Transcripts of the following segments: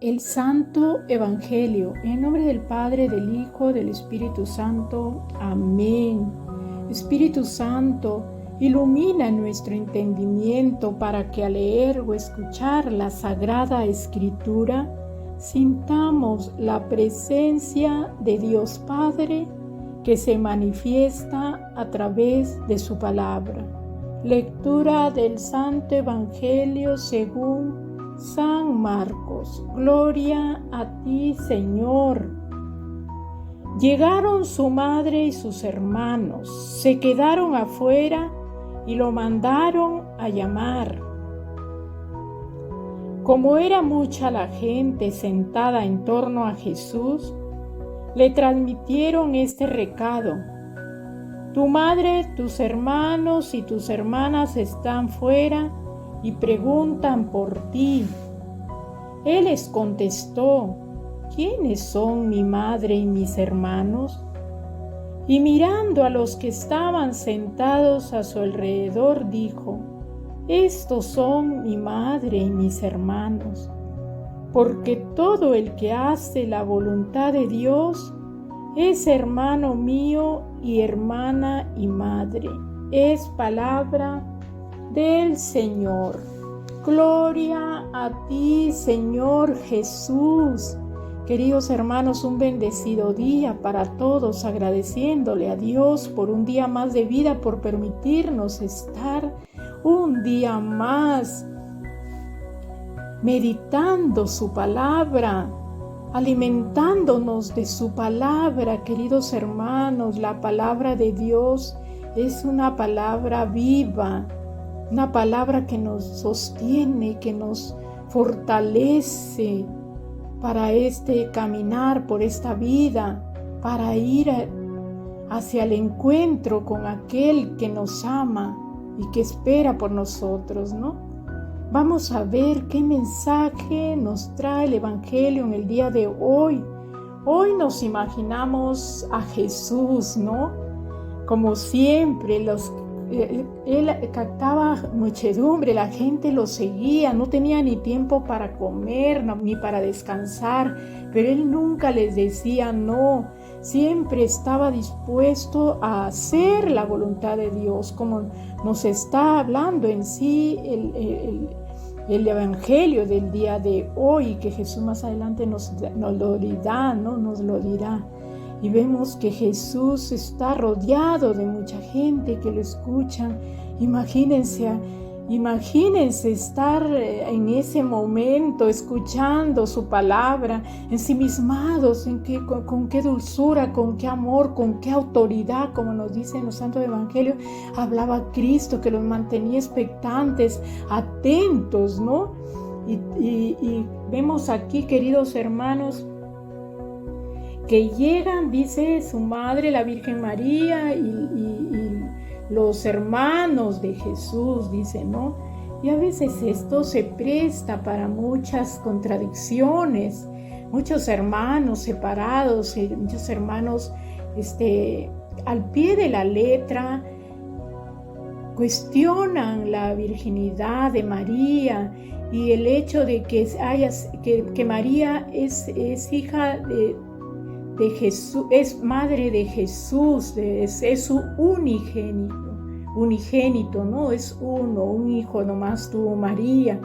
El Santo Evangelio, en nombre del Padre, del Hijo, del Espíritu Santo. Amén. Espíritu Santo, ilumina nuestro entendimiento para que al leer o escuchar la Sagrada Escritura, sintamos la presencia de Dios Padre que se manifiesta a través de su palabra. Lectura del Santo Evangelio según San Marcos. Gloria a ti, Señor. Llegaron su madre y sus hermanos, se quedaron afuera y lo mandaron a llamar. Como era mucha la gente sentada en torno a Jesús, le transmitieron este recado: tu madre, tus hermanos y tus hermanas están fuera y preguntan por ti. Él les contestó: ¿quiénes son mi madre y mis hermanos? Y mirando a los que estaban sentados a su alrededor, dijo: estos son mi madre y mis hermanos, porque todo el que hace la voluntad de Dios es hermano mío y hermana y madre. Es palabra del Señor. Gloria a ti, Señor Jesús. Queridos hermanos, un bendecido día para todos, agradeciéndole a Dios por un día más de vida, por permitirnos estar un día más meditando su palabra, alimentándonos de su palabra. Queridos hermanos, la palabra de Dios es una palabra viva, una palabra que nos sostiene, que nos fortalece para caminar por esta vida, para ir hacia el encuentro con aquel que nos ama y que espera por nosotros, ¿no? Vamos a ver qué mensaje nos trae el Evangelio en el día de hoy. Hoy nos imaginamos a Jesús, ¿no? Como siempre, él captaba muchedumbre, la gente lo seguía, no tenía ni tiempo para comer ni para descansar, pero él nunca les decía no, siempre estaba dispuesto a hacer la voluntad de Dios, como nos está hablando en sí el Evangelio del día de hoy, que Jesús más adelante nos lo dirá, ¿no? Nos lo dirá. Y vemos que Jesús está rodeado de mucha gente que lo escuchan. Imagínense estar en ese momento escuchando su palabra, ensimismados con qué dulzura, con qué amor, con qué autoridad, como nos dice en los Santos Evangelios, hablaba Cristo, que los mantenía expectantes, atentos, ¿no? Y vemos aquí, queridos hermanos, que llegan, dice su madre, la Virgen María, y los hermanos de Jesús, dice, ¿no? Y a veces esto se presta para muchas contradicciones, muchos hermanos separados, muchos hermanos al pie de la letra cuestionan la virginidad de María y el hecho de que María es hija de Jesús, es madre de Jesús, es su unigénito, ¿no? Es un hijo nomás tuvo María.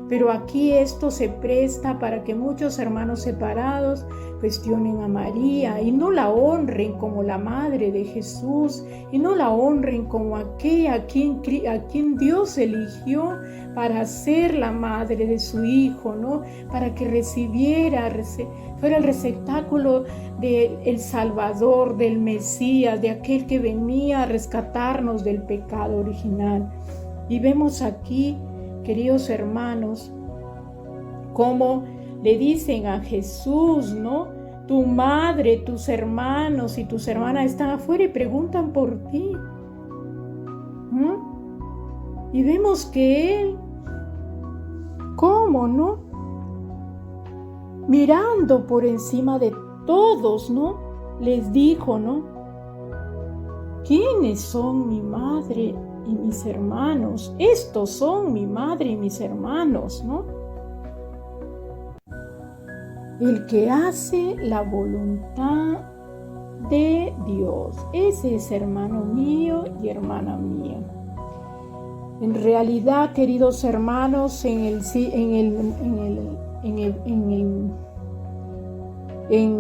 Pero aquí esto se presta para que muchos hermanos separados cuestionen a María y no la honren como la madre de Jesús y no la honren como aquella a quien Dios eligió para ser la madre de su Hijo, ¿no? Para que fuera el receptáculo del Salvador, del Mesías, de aquel que venía a rescatarnos del pecado original. Y vemos aquí, queridos hermanos, cómo le dicen a Jesús, ¿no? Tu madre, tus hermanos y tus hermanas están afuera y preguntan por ti. Y vemos que él, ¿cómo, no? Mirando por encima de todos, ¿no? Les dijo, ¿no? ¿Quiénes son mi madre y mis hermanos? Estos son mi madre y mis hermanos, ¿no? el que hace la voluntad de Dios. Ese es, hermano mío y hermana mía. En realidad, queridos hermanos, en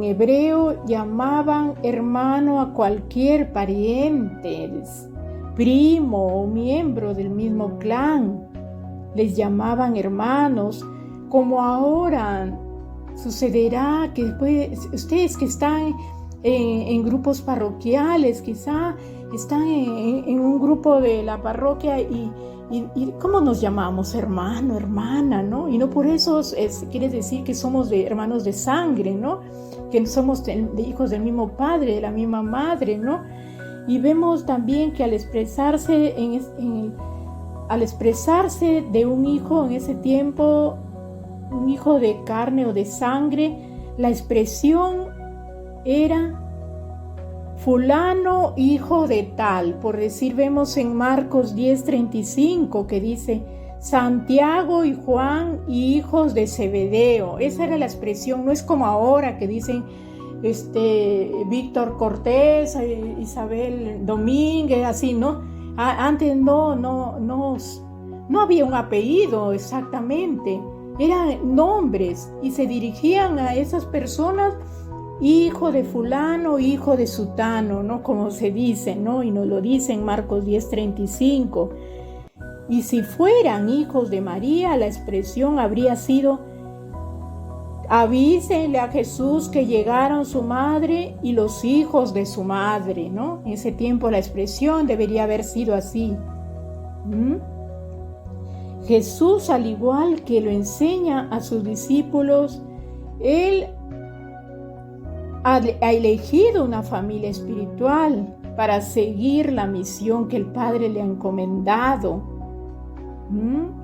hebreo llamaban hermano a cualquier pariente, primo o miembro del mismo clan. Les llamaban hermanos, como ahora sucederá que ustedes que están en grupos parroquiales, quizá están en un grupo de la parroquia y ¿cómo nos llamamos? Hermano, hermana, ¿no? Y no por eso quiere decir que somos de hermanos de sangre, ¿no? Que somos de hijos del mismo padre, de la misma madre, ¿no? Y vemos también que al expresarse de un hijo en ese tiempo, un hijo de carne o de sangre, la expresión era fulano hijo de tal. Por decir, vemos en Marcos 10:35 que dice Santiago y Juan, hijos de Zebedeo. Esa era la expresión, no es como ahora que dicen Víctor Cortés, Isabel Domínguez, así, ¿no? Antes no había un apellido exactamente, eran nombres y se dirigían a esas personas, hijo de fulano, hijo de sutano, ¿no? Como se dice, ¿no? Y nos lo dice en Marcos 10:35. Y si fueran hijos de María, la expresión habría sido: avísenle a Jesús que llegaron su madre y los hijos de su madre, ¿no? En ese tiempo la expresión debería haber sido así. Jesús, al igual que lo enseña a sus discípulos, Él ha elegido una familia espiritual para seguir la misión que el Padre le ha encomendado.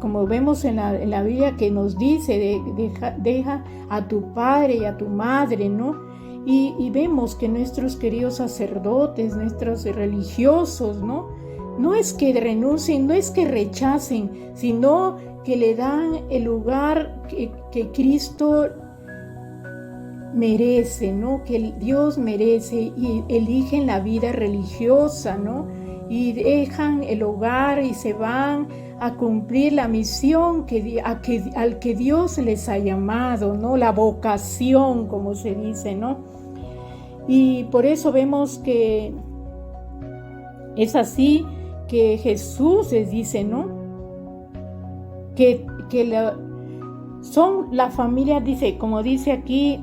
Como vemos en la Biblia que nos dice, deja a tu padre y a tu madre, ¿no? Y vemos que nuestros queridos sacerdotes, nuestros religiosos, ¿no? No es que renuncien, no es que rechacen, sino que le dan el lugar que Cristo merece, ¿no? Que Dios merece, y eligen la vida religiosa, ¿no? Y dejan el hogar y se van a cumplir la misión al que Dios les ha llamado, ¿no? La vocación, como se dice, ¿no? Y por eso vemos que es así que Jesús les dice, ¿no? Que son la familia, dice, como dice aquí,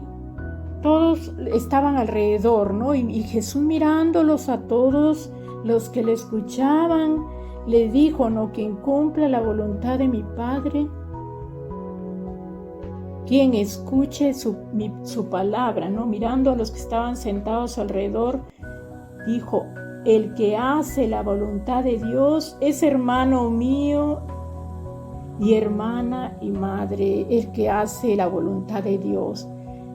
todos estaban alrededor, ¿no? Y Jesús, mirándolos a todos los que le escuchaban, le dijo, ¿no? Quien cumpla la voluntad de mi Padre, quien escuche su palabra, ¿no? Mirando a los que estaban sentados alrededor, dijo: el que hace la voluntad de Dios es hermano mío y hermana y madre. El que hace la voluntad de Dios,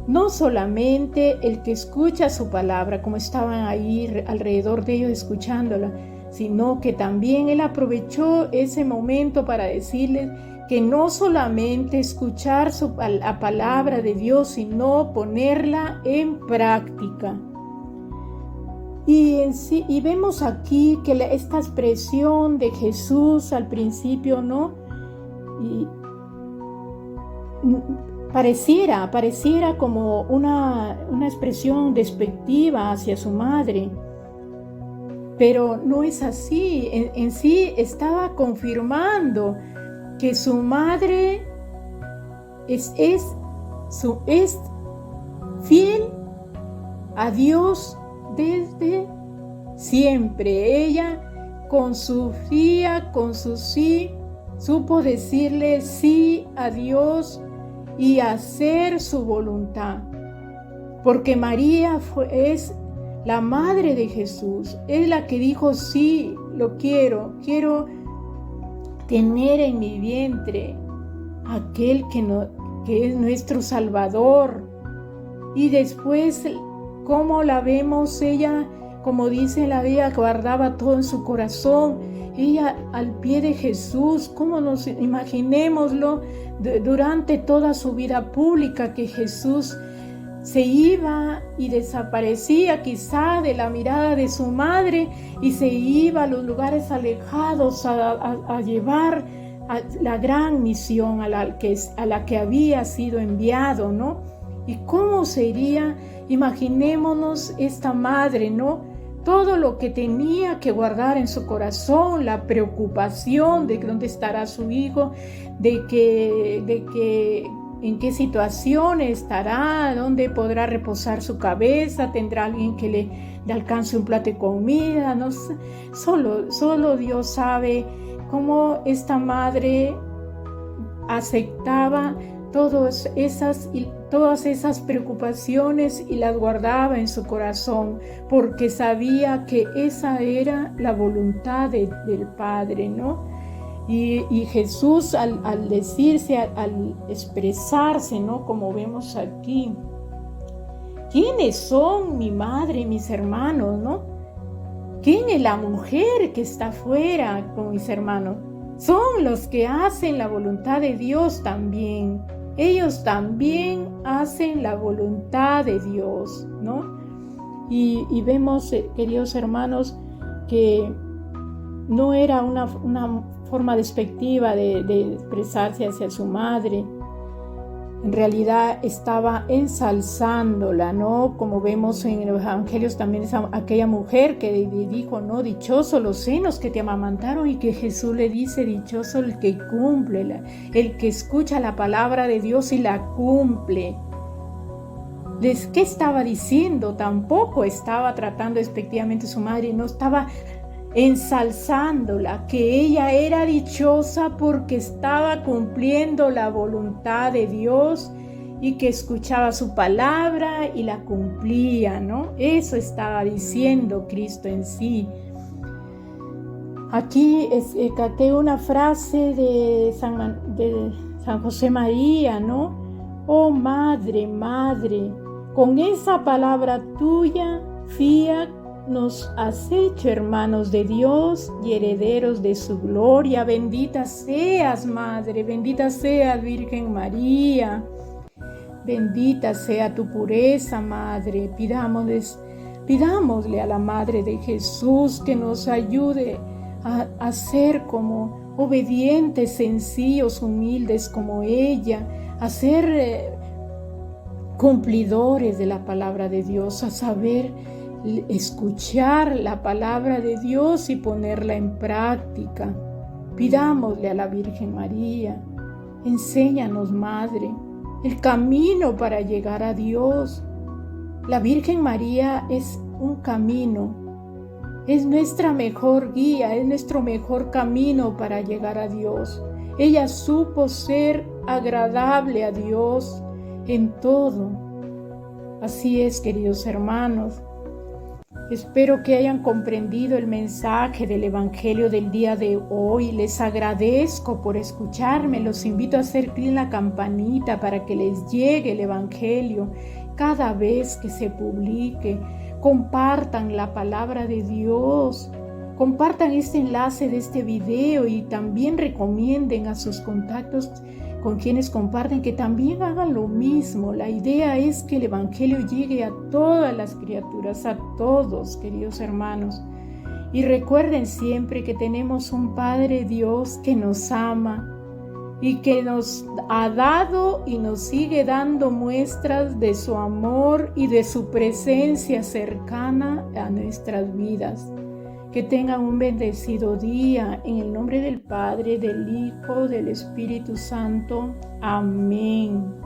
no solamente el que escucha su palabra, como estaban ahí alrededor de ellos escuchándola, sino que también Él aprovechó ese momento para decirles que no solamente escuchar la palabra de Dios, sino ponerla en práctica. Y vemos aquí que esta expresión de Jesús al principio, ¿no? Y pareciera como una expresión despectiva hacia su madre, pero no es así. En sí estaba confirmando que su madre es fiel a Dios desde siempre. Ella con su sí, supo decirle sí a Dios y hacer su voluntad, porque María es la madre de Jesús, es la que dijo: sí, lo quiero tener en mi vientre aquel que es nuestro Salvador. Y después, ¿cómo la vemos? Ella, como dice la Biblia, guardaba todo en su corazón. Ella al pie de Jesús, ¿cómo nos imaginémoslo durante toda su vida pública, que Jesús se iba y desaparecía quizá de la mirada de su madre y se iba a los lugares alejados a llevar a la gran misión a la que había sido enviado, ¿no? ¿Y cómo sería? Imaginémonos esta madre, ¿no? Todo lo que tenía que guardar en su corazón, la preocupación de dónde estará su hijo, de que en qué situación estará, dónde podrá reposar su cabeza, tendrá alguien que le alcance un plato de comida, no sé. Solo Dios sabe cómo esta madre aceptaba todas esas preocupaciones y las guardaba en su corazón, porque sabía que esa era la voluntad del Padre, ¿no? Y Jesús al decirse, al expresarse, ¿no? Como vemos aquí, ¿quiénes son mi madre y mis hermanos, no? ¿Quién es la mujer que está afuera con mis hermanos? Son los que hacen la voluntad de Dios también. Ellos también hacen la voluntad de Dios, ¿no? Y vemos, queridos hermanos, que no era una forma despectiva de expresarse hacia su madre. En realidad estaba ensalzándola, ¿no? Como vemos en los evangelios también aquella mujer que dijo, ¿no? Dichoso los senos que te amamantaron, y que Jesús le dice, dichoso el que cumple, el que escucha la palabra de Dios y la cumple. ¿Qué estaba diciendo? Tampoco estaba tratando despectivamente a su madre, no estaba ensalzándola, que ella era dichosa porque estaba cumpliendo la voluntad de Dios y que escuchaba su palabra y la cumplía, ¿no? Eso estaba diciendo Cristo en sí. Aquí capté una frase de San José María, ¿no? Oh Madre, Madre, con esa palabra tuya, fiat nos has hecho hermanos de Dios y herederos de su gloria. Bendita seas, Madre, bendita seas, Virgen María. Bendita sea tu pureza, Madre. Pidámosle a la Madre de Jesús que nos ayude a ser como obedientes, sencillos, humildes como ella, a ser cumplidores de la palabra de Dios, a saber escuchar la palabra de Dios y ponerla en práctica. Pidámosle a la Virgen María, enséñanos, Madre, el camino para llegar a Dios. La Virgen María es un camino, es nuestra mejor guía, es nuestro mejor camino para llegar a Dios. Ella supo ser agradable a Dios en todo. Así es, queridos hermanos. Espero que hayan comprendido el mensaje del Evangelio del día de hoy. Les agradezco por escucharme. Los invito a hacer clic en la campanita para que les llegue el Evangelio cada vez que se publique. Compartan la palabra de Dios. Compartan este enlace de este video y también recomienden a sus contactos con quienes comparten que también hagan lo mismo. La idea es que el Evangelio llegue a todas las criaturas, a todos, queridos hermanos. Y recuerden siempre que tenemos un Padre Dios que nos ama y que nos ha dado y nos sigue dando muestras de su amor y de su presencia cercana a nuestras vidas. Que tengan un bendecido día en el nombre del Padre, del Hijo, del Espíritu Santo. Amén.